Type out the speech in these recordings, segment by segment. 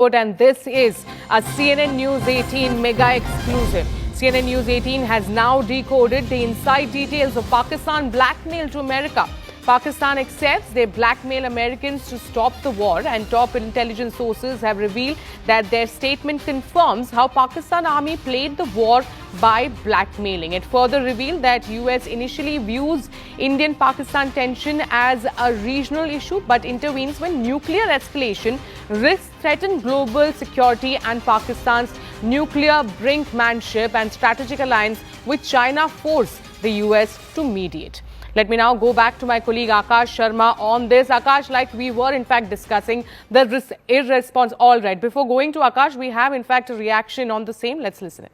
And this is a CNN News 18 mega exclusive. CNN News 18 has now decoded the inside details of Pakistan blackmail to America. Pakistan accepts they blackmail Americans to stop the war, and top intelligence sources have revealed that their statement confirms how Pakistan Army played the war by blackmailing. It further revealed that US initially views Indian-Pakistan tension as a regional issue but intervenes when nuclear escalation risks threaten global security and Pakistan's nuclear brinkmanship and strategic alliance with China force the US to mediate. Let me now go back to my colleague Akash Sharma on this. Akash, like we were in fact discussing the irresponse. All right, before going to Akash, we have in fact a reaction on the same. Let's listen in.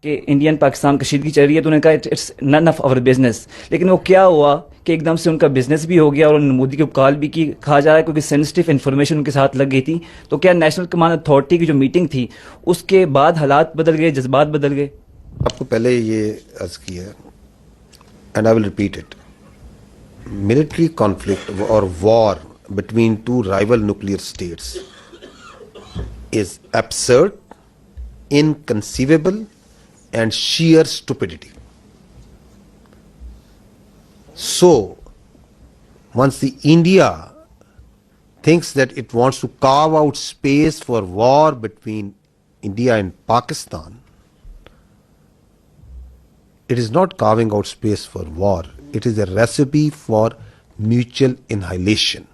कि Indian Pakistan कशीदगी चल रही है, तो उन्होंने कहा it's none of our business. लेकिन वो क्या हुआ कि एकदम से उनका बिजनेस भी हो गया और उन्होंने मोदी को कॉल भी की। कहा जा रहा है क्योंकि सेंसिटिव इन्फॉर्मेशन उनके साथ लग गई थी। तो क्या नेशनल कमांड अथॉरिटी की जो मीटिंग थी उसके बाद हालात बदल गए, जज्बात बदल गए? आपको पहले ये अर्ज किया and I will repeat it, military conflict और war between two rival nuclear states is absurd, inconceivable and sheer stupidity. So, once the India thinks that it wants to carve out space for war between India and Pakistan, it is not carving out space for war. It is a recipe for mutual annihilation.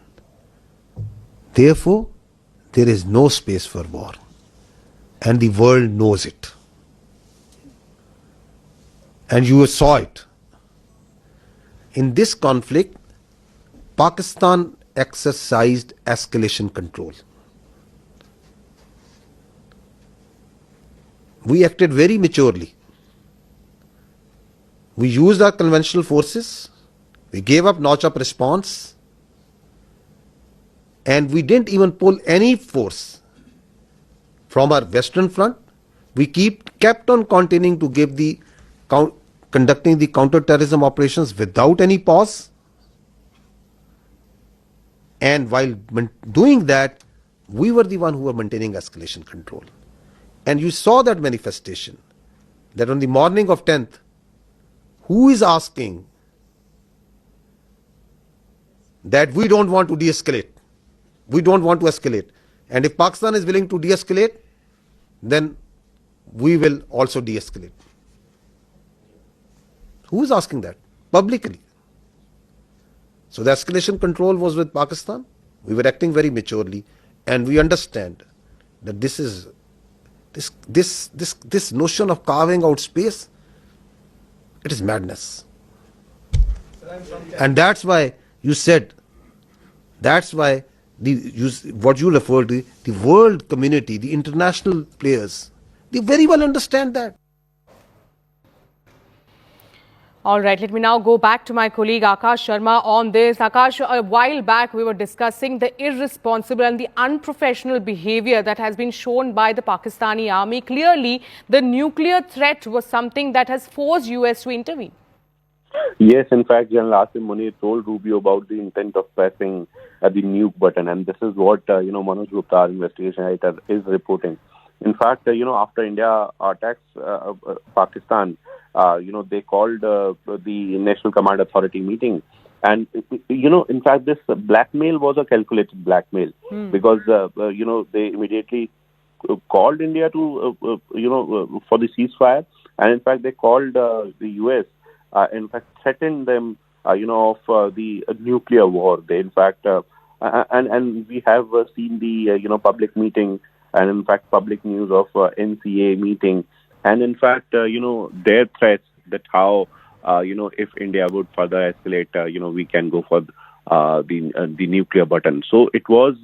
Therefore, there is no space for war, and the world knows it. And you saw it. In this conflict, Pakistan exercised escalation control. We acted very maturely. We used our conventional forces. We gave up notch-up response. And we didn't even pull any force from our western front. We kept on continuing to give the conducting the counter-terrorism operations without any pause. And while doing that, we were the one who were maintaining escalation control. And you saw that manifestation, that on the morning of 10th, who is asking that we don't want to de-escalate? We don't want to escalate. And if Pakistan is willing to de-escalate, then we will also de-escalate. Who is asking that? Publicly. So the escalation control was with Pakistan. We were acting very maturely, and we understand that this is this notion of carving out space. It is madness, and that's why you said. That's why what you referred to, the world community, the international players, they very well understand that. All right, let me now go back to my colleague Akash Sharma on this. Akash, a while back we were discussing the irresponsible and the unprofessional behavior that has been shown by the Pakistani army. Clearly, the nuclear threat was something that has forced US to intervene. Yes, in fact, General Asim Munir told Rubio about the intent of pressing the nuke button, and this is what Manoj Gupta, our investigation editor, is reporting. In fact, after India attacks Pakistan, they called the National Command Authority meeting. And, in fact, this blackmail was a calculated blackmail because, they immediately called India to, for the ceasefire. And, in fact, they called the U.S., in fact, threatened them, of the nuclear war. They, in fact, and we have seen the, public meeting and, in fact, public news of NCA meeting. And in fact, their threats that how, if India would further escalate, we can go for the nuclear button. So it was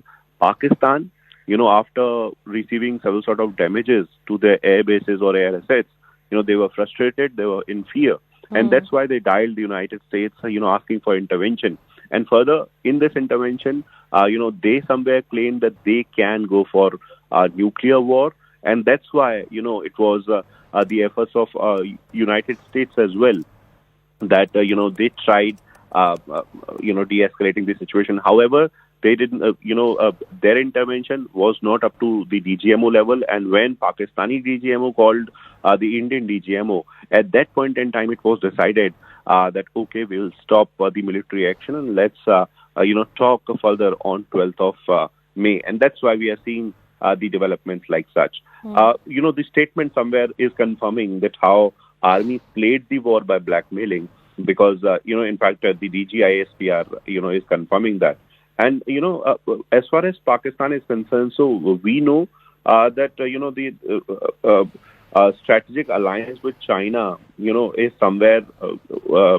Pakistan, after receiving several sort of damages to their air bases or air assets, they were frustrated, they were in fear. And that's why they dialed the United States, asking for intervention. And further, in this intervention, they somewhere claim that they can go for nuclear war. and that's why it was the efforts of United States as well that they tried de-escalating the situation. However, they didn't their intervention was not up to the DGMO level, and when Pakistani DGMO called the Indian DGMO, at that point in time it was decided that okay, we'll stop the military action and let's talk further on 12th of May, and that's why we are seeing the developments like such. The statement somewhere is confirming that how army played the war by blackmailing, because in fact the DGISPR is confirming that. And as far as Pakistan is concerned, so we know that the strategic alliance with China is somewhere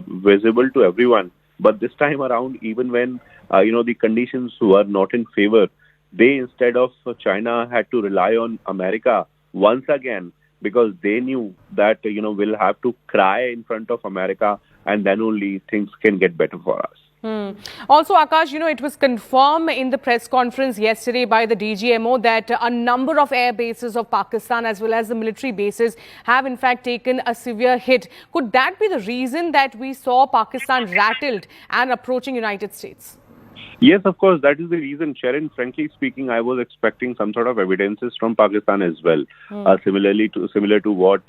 visible to everyone. But this time around, even when the conditions were not in favor, they, instead of China, had to rely on America once again, because they knew that we'll have to cry in front of America, and then only things can get better for us. Also, Akash, it was confirmed in the press conference yesterday by the DGMO that a number of air bases of Pakistan as well as the military bases have in fact taken a severe hit. Could that be the reason that we saw Pakistan rattled and approaching United States? Yes, of course, that is the reason, Sharon. Frankly speaking, I was expecting some sort of evidences from Pakistan as well, similar to what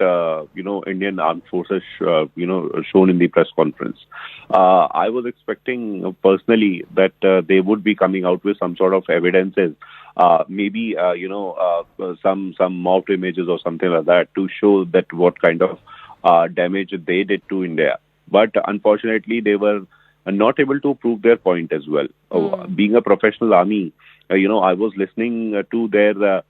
Indian Armed Forces shown in the press conference. I was expecting personally that they would be coming out with some sort of evidences, maybe some mock images or something like that, to show that what kind of damage they did to India. But unfortunately, they were not able to prove their point as well. Being a professional army, I was listening to their, the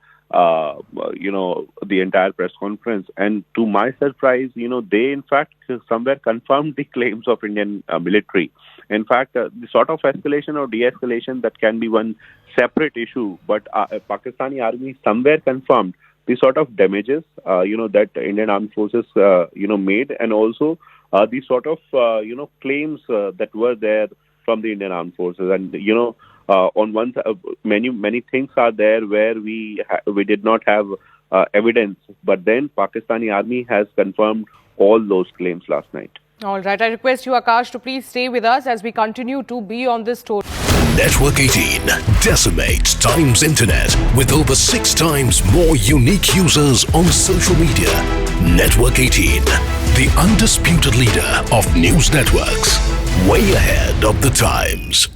entire press conference, and to my surprise, they in fact somewhere confirmed the claims of Indian military. In fact, the sort of escalation or de-escalation, that can be one separate issue, but Pakistani army somewhere confirmed the sort of damages, that Indian Armed Forces, made, and also the sort of, claims that were there from the Indian Armed Forces. And, on one side, many things are there where we did not have evidence, but then Pakistani army has confirmed all those claims last night. All right. I request you, Akash, to please stay with us as we continue to be on this story. Network 18 decimates Times Internet with over 6 times more unique users on social media. Network 18, the undisputed leader of news networks, way ahead of the times.